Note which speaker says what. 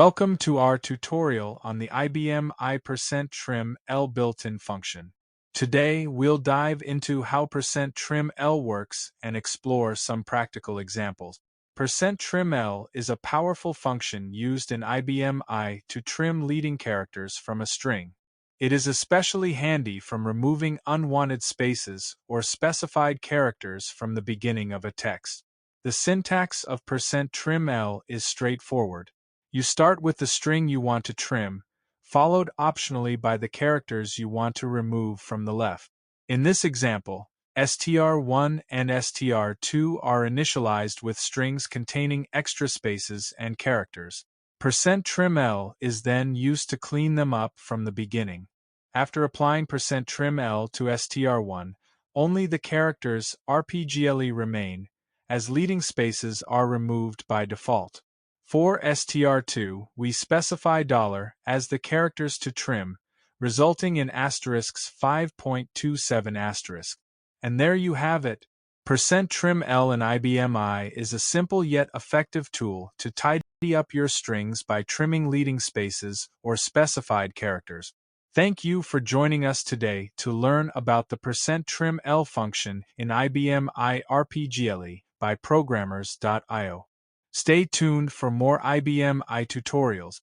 Speaker 1: Welcome to our tutorial on the IBM i%TRIML built-in function. Today, we'll dive into how %TRIML works and explore some practical examples. %TRIML is a powerful function used in IBM I to trim leading characters from a string. It is especially handy from removing unwanted spaces or specified characters from the beginning of a text. The syntax of %TRIML is straightforward. You start with the string you want to trim, followed optionally by the characters you want to remove from the left. In this example, str1 and str2 are initialized with strings containing extra spaces and characters. %TRIML is then used to clean them up from the beginning. After applying %TRIML to str1, only the characters RPGLE remain, as leading spaces are removed by default. For str2, we specify $ as the characters to trim, resulting in *5.27*. And there you have it. %TRIML in IBM I is a simple yet effective tool to tidy up your strings by trimming leading spaces or specified characters. Thank you for joining us today to learn about the %TRIML function in IBM I RPGLE by Programmers.io. Stay tuned for more IBM I tutorials.